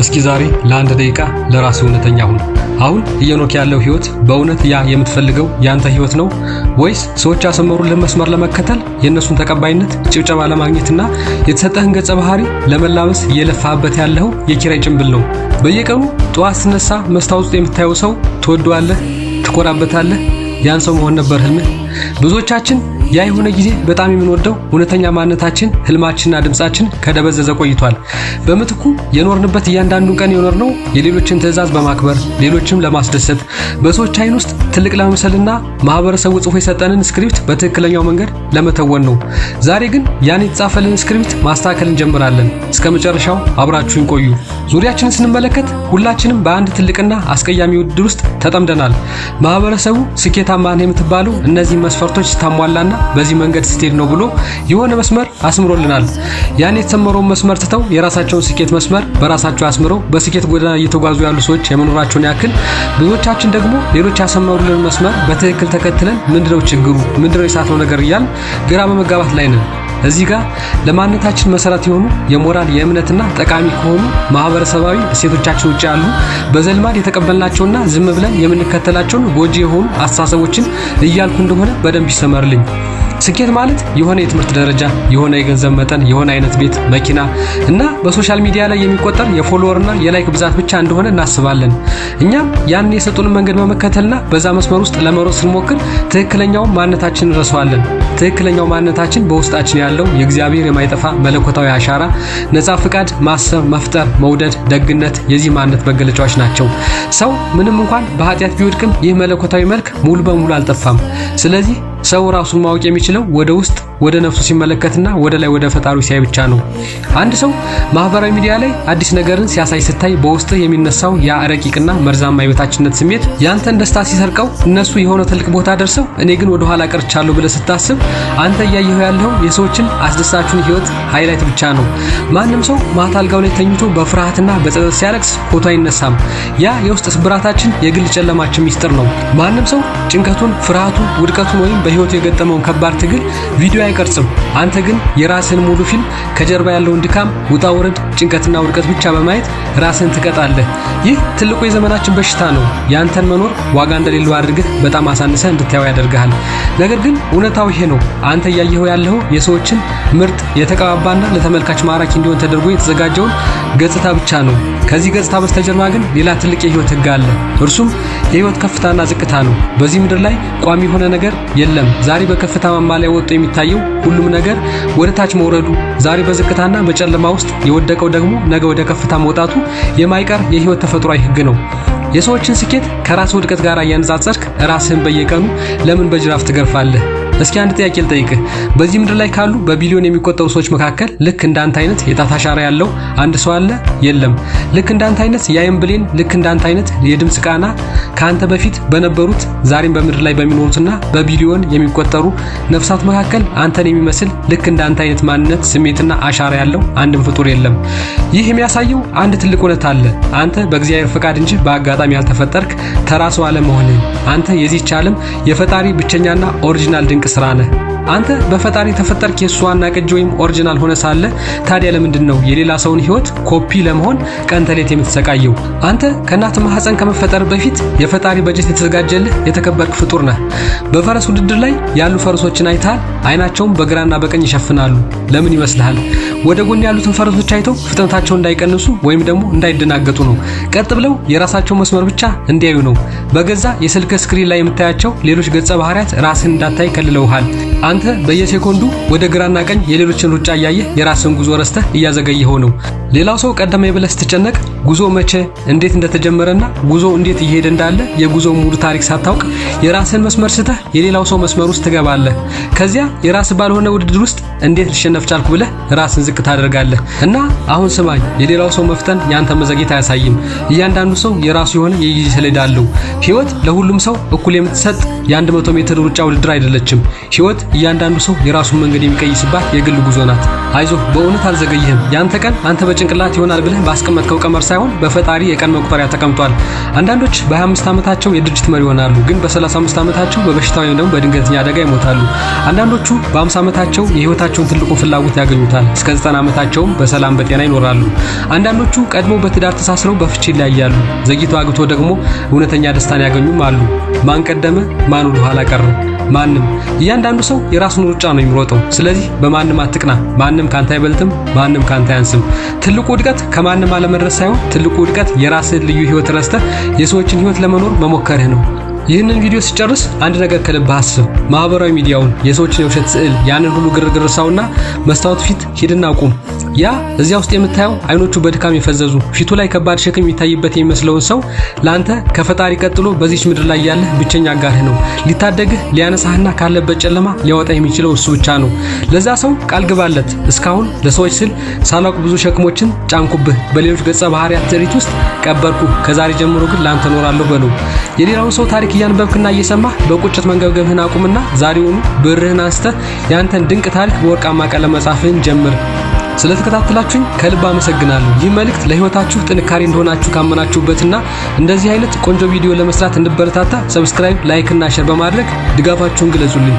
እስኪ ዛሬ ለአንድ ደቂቃ ለራስህ እውነተኛ ሁን። አሁን እየኖርክ ያለው ህይወት በእውነት ያ የምትፈልገው ያንተ ህይወት ነው ወይስ ሰዎች ያሰመሩልህ መስመር ለመከተል የእነሱን ተቀባይነት ጭብጨባ ለማግኘትና የተሰጠህን ገጸ ባህሪ ለመላበስ እየለፋህበት ያለው የኪራይ ጭንብል ነው? በየቀኑ ጠዋት ስትነሳ መስታወት ውስጥ የምታየው ሰው ትወደዋለህ፣ ትኮራበታለህ? ያን ሰው መሆን ነበር ህልምህ? ብዙዎቻችን ያ የሆነ ጊዜ በጣም የምንወደው እውነተኛ ማንነታችን፣ ህልማችንና ድምጻችን ከደበዘዘ ቆይቷል። በምትኩ የኖርንበት እያንዳንዱን ቀን የኖርነው የሌሎችን ትዕዛዝ በማክበር ሌሎችም ለማስደሰት በሰዎች አይን ውስጥ ትልቅ ለመምሰልና ማህበረሰቡ ጽፎ የሰጠንን ስክሪፕት በትክክለኛው መንገድ ለመተወን ነው። ዛሬ ግን ያን የተጻፈልን ስክሪፕት ማስተካከል እንጀምራለን። እስከ መጨረሻው አብራችሁን ቆዩ። ዙሪያችንን ስንመለከት ሁላችንም በአንድ ትልቅና አስቀያሚ ውድድር ውስጥ ተጠምደናል። ማህበረሰቡ ስኬታማ ነህ የምትባለው እነዚህ መስፈርቶች ታሟላና በዚህ መንገድ ስትሄድ ነው ብሎ የሆነ መስመር አስምሮልናል። ያን የተሰመረውን መስመር ትተው የራሳቸውን ስኬት መስመር በራሳቸው አስምረው በስኬት ጎዳና እየተጓዙ ያሉ ሰዎች የመኖራቸውን ያክል ብዙዎቻችን ደግሞ ሌሎች ያሰመሩልን መስመር በትክክል ተከትለን ምንድነው ችግሩ፣ ምንድነው የሳተው ነገር እያልን ግራ በመጋባት ላይ ነን። እዚህ ጋር ለማንነታችን መሰረት የሆኑ የሞራል የእምነትና ጠቃሚ ከሆኑ ማህበረሰባዊ እሴቶቻችን ውጭ ያሉ በዘልማድ የተቀበልናቸውና ዝም ብለን የምንከተላቸውን ጎጂ የሆኑ አስተሳሰቦችን እያልኩ እንደሆነ በደንብ ይሰመርልኝ። ስኬት ማለት የሆነ የትምህርት ደረጃ፣ የሆነ የገንዘብ መጠን፣ የሆነ አይነት ቤት፣ መኪና እና በሶሻል ሚዲያ ላይ የሚቆጠር የፎሎወርና የላይክ ብዛት ብቻ እንደሆነ እናስባለን። እኛም ያንን የሰጡንን መንገድ በመከተልና በዛ መስመር ውስጥ ለመሮጥ ስንሞክር ትክክለኛው ማንነታችንን እንረሳዋለን። ትክክለኛው ማንነታችን በውስጣችን ያለው የእግዚአብሔር የማይጠፋ መለኮታዊ አሻራ፣ ነፃ ፍቃድ፣ ማሰብ፣ መፍጠር፣ መውደድ፣ ደግነት የዚህ ማንነት መገለጫዎች ናቸው። ሰው ምንም እንኳን በኃጢአት ቢወድቅም ይህ መለኮታዊ መልክ ሙሉ በሙሉ አልጠፋም። ስለዚህ ሰው ራሱን ማወቅ የሚችለው ወደ ውስጥ ወደ ነፍሱ ሲመለከትና ወደ ላይ ወደ ፈጣሪው ሲያይ ብቻ ነው። አንድ ሰው ማህበራዊ ሚዲያ ላይ አዲስ ነገርን ሲያሳይ ስታይ በውስጥህ የሚነሳው ያ ረቂቅና መርዛማ የበታችነት ስሜት ያንተን ደስታ ሲሰርቀው እነሱ የሆነ ትልቅ ቦታ ደርሰው እኔ ግን ወደ ኋላ ቀርቻለሁ ብለህ ስታስብ አንተ እያየኸው ያለው የሰዎችን አስደሳቹን ህይወት ሃይላይት ብቻ ነው። ማንም ሰው ማታ አልጋው ላይ ተኝቶ በፍርሃትና በጸጸት ሲያለቅስ ፎቶ አይነሳም። ያ የውስጥ ስብራታችን የግል ጨለማችን ሚስጥር ነው። ማንም ሰው ጭንቀቱን፣ ፍርሃቱን፣ ውድቀቱን ወይም በህይወቱ የገጠመውን ከባድ ትግል ቪዲዮ አይቀርጽም። አንተ ግን የራስን ሙሉ ፊልም ከጀርባ ያለውን ድካም፣ ውጣ ውረድ፣ ጭንቀትና ውድቀት ብቻ በማየት ራስን ትቀጣለህ። ይህ ትልቁ የዘመናችን በሽታ ነው። ያንተን መኖር ዋጋ እንደሌለው አድርገህ በጣም አሳንሰህ እንድታየው ያደርግሃል። ነገር ግን እውነታው ይሄ ነው። አንተ እያየኸው ያለው የሰዎችን ምርጥ የተቀባባና ለተመልካች ማራኪ እንዲሆን ተደርጎ የተዘጋጀውን ገጽታ ብቻ ነው። ከዚህ ገጽታ በስተጀርባ ግን ሌላ ትልቅ የህይወት ህግ አለ። እርሱም የህይወት ከፍታና ዝቅታ ነው። በዚህ ምድር ላይ ቋሚ የሆነ ነገር የለም። ዛሬ በከፍታ ማማ ላይ ወጥቶ የሚታየው ሁሉም ነገር ወደ ታች መውረዱ፣ ዛሬ በዝቅታና በጨለማ ውስጥ የወደቀው ደግሞ ነገ ወደ ከፍታ መውጣቱ የማይቀር የህይወት ተፈጥሯዊ ህግ ነው። የሰዎችን ስኬት ከራስ ውድቀት ጋር እያነጻጸርክ ራስህን በየቀኑ ለምን በጅራፍ ትገርፋለህ? እስኪ አንድ ጥያቄ ልጠይቅህ። በዚህ ምድር ላይ ካሉ በቢሊዮን የሚቆጠሩ ሰዎች መካከል ልክ እንዳንተ አይነት የጣት አሻራ ያለው አንድ ሰው አለ? የለም። ልክ እንዳንተ አይነት የአይን ብሌን፣ ልክ እንዳንተ አይነት የድምጽ ቃና ከአንተ በፊት በነበሩት ዛሬም በምድር ላይ በሚኖሩትና በቢሊዮን የሚቆጠሩ ነፍሳት መካከል አንተን የሚመስል ልክ እንዳንተ አይነት ማንነት፣ ስሜትና አሻራ ያለው አንድም ፍጡር የለም። ይህ የሚያሳየው አንድ ትልቅ እውነት አለ። አንተ በእግዚአብሔር ፈቃድ እንጂ በአጋጣሚ ያልተፈጠርክ ተራ ሰው አለመሆንህን። አንተ የዚህች ዓለም የፈጣሪ ብቸኛና ኦሪጂናል ድንቅ ስራ ነህ። አንተ በፈጣሪ ተፈጠርክ የሱ ዋና ቅጂ ወይም ኦሪጂናል ሆነ ሳለ ታዲያ ለምንድን ነው የሌላ ሰውን ህይወት ኮፒ ለመሆን ቀን ተሌት የምትሰቃየው? አንተ ከእናት ማህፀን ከመፈጠር በፊት የፈጣሪ በጀት የተዘጋጀልህ የተከበርክ ፍጡር ነህ። በፈረስ ውድድር ላይ ያሉ ፈረሶችን አይተሃል? አይናቸውም በግራና በቀኝ ይሸፍናሉ። ለምን ይመስልሃል? ወደ ጎን ያሉትን ፈረሶች አይተው ፍጥነታቸውን እንዳይቀንሱ ወይም ደግሞ እንዳይደናገጡ ነው። ቀጥ ብለው የራሳቸው መስመር ብቻ እንዲያዩ ነው። በገዛ የስልክ ስክሪን ላይ የምታያቸው ሌሎች ገጸ ባህሪያት ራስን እንዳታይ ከልለውሃል። አንተ በየሴኮንዱ ወደ ግራና ቀኝ የሌሎችን ሩጫ እያየህ የራስን ጉዞ ረስተህ እያዘገየኸው ነው። ሌላው ሰው ቀደመ ብለህ ስትጨነቅ ጉዞ መቼ እንዴት እንደተጀመረና ጉዞ እንዴት እየሄደ እንዳለ የጉዞው ሙሉ ታሪክ ሳታውቅ የራስን መስመር ስተህ የሌላው ሰው መስመር ውስጥ ትገባለህ። ከዚያ የራስ ባልሆነ ውድድር ውስጥ እንዴት ልሸነፍ ቻልኩ ብለህ ራስን ዝቅ ታደርጋለህ። እና አሁን ስማኝ፣ የሌላው ሰው መፍጠን ያንተ መዘግየት አያሳይም። እያንዳንዱ ሰው የራሱ የሆነ የጊዜ ሰሌዳ አለው። ህይወት ለሁሉም ሰው እኩል የምትሰጥ የ100 ሜትር ሩጫ ውድድር አይደለችም። ህይወት እያንዳንዱ ሰው የራሱን መንገድ የሚቀይስባት የግል ጉዞ ናት። አይዞህ፣ በእውነት አልዘገይህም። ያንተ ቀን አንተ በጭንቅላት ይሆናል ብለህ ባስቀመጥከው ቀመር ሳይሆን በፈጣሪ የቀን መቁጠሪያ ተቀምጧል። አንዳንዶች በ25 ዓመታቸው የድርጅት መሪ ይሆናሉ፣ ግን በ35 ዓመታቸው በበሽታ ወይም ደግሞ በድንገተኛ አደጋ ይሞታሉ። አንዳንዶቹ በ50 ዓመታቸው የህይወታቸውን ትልቁን ፍላጎት ያገኙታል፣ እስከ 90 ዓመታቸውም በሰላም በጤና ይኖራሉ። አንዳንዶቹ ቀድሞ በትዳር ተሳስረው በፍቺ ይለያያሉ፣ ዘግይተው አግብተው ደግሞ እውነተኛ ደስታን ያገኙም አሉ። ማን ቀደመ? ማን ወደ ኋላ ቀረ? ማንም። እያንዳንዱ ሰው የራሱን ሩጫ ነው የሚሮጠው። ስለዚህ በማንም አትቅና። ማንም ካንተ አይበልጥም፣ ማንም ካንተ አያንስም። ትልቁ ውድቀት ከማንም አለመድረስ ሳይሆን ትልቁ ውድቀት የራስህን ልዩ ህይወት ረስተህ የሰዎችን ህይወት ለመኖር መሞከርህ ነው። ይህንን ቪዲዮ ሲጨርስ አንድ ነገር ከልብህ አስብ። ማህበራዊ ሚዲያውን፣ የሰዎችን የውሸት ስዕል፣ ያንን ሁሉ ግርግር ሳውና መስታወት ፊት ሂድና ቁም። ያ እዚያ ውስጥ የምታየው አይኖቹ በድካም የፈዘዙ ፊቱ ላይ ከባድ ሸክም የሚታይበት የሚመስለውን ሰው ለአንተ ከፈጣሪ ቀጥሎ በዚች ምድር ላይ ያለህ ብቸኛ አጋርህ ነው። ሊታደግህ ሊያነሳህና ካለበት ጨለማ ሊያወጣ የሚችለው እሱ ብቻ ነው። ለዛ ሰው ቃል ግባለት። እስካሁን ለሰዎች ስል ሳላውቅ ብዙ ሸክሞችን ጫንኩብህ፣ በሌሎች ገጸ ባህሪያት ትርኢት ውስጥ ቀበርኩ፣ ከዛሬ ጀምሮ ግን ላንተ እኖራለሁ በለው። የሌላውን ሰው ታሪክ እያነበብክና እየሰማህ በቁጭት መንገብገብህን አቁምና ዛሬውኑ ብርህን አንስተህ ያንተን ድንቅ ታሪክ በወርቃማ ቀለም መጻፍህን ጀምር። ስለተከታተላችሁኝ ከልብ አመሰግናለሁ። ይህ መልእክት ለህይወታችሁ ጥንካሬ እንደሆናችሁ ካመናችሁበትና እንደዚህ አይነት ቆንጆ ቪዲዮ ለመስራት እንድበረታታ ሰብስክራይብ፣ ላይክ እና ሼር በማድረግ ድጋፋችሁን ግለጹልኝ።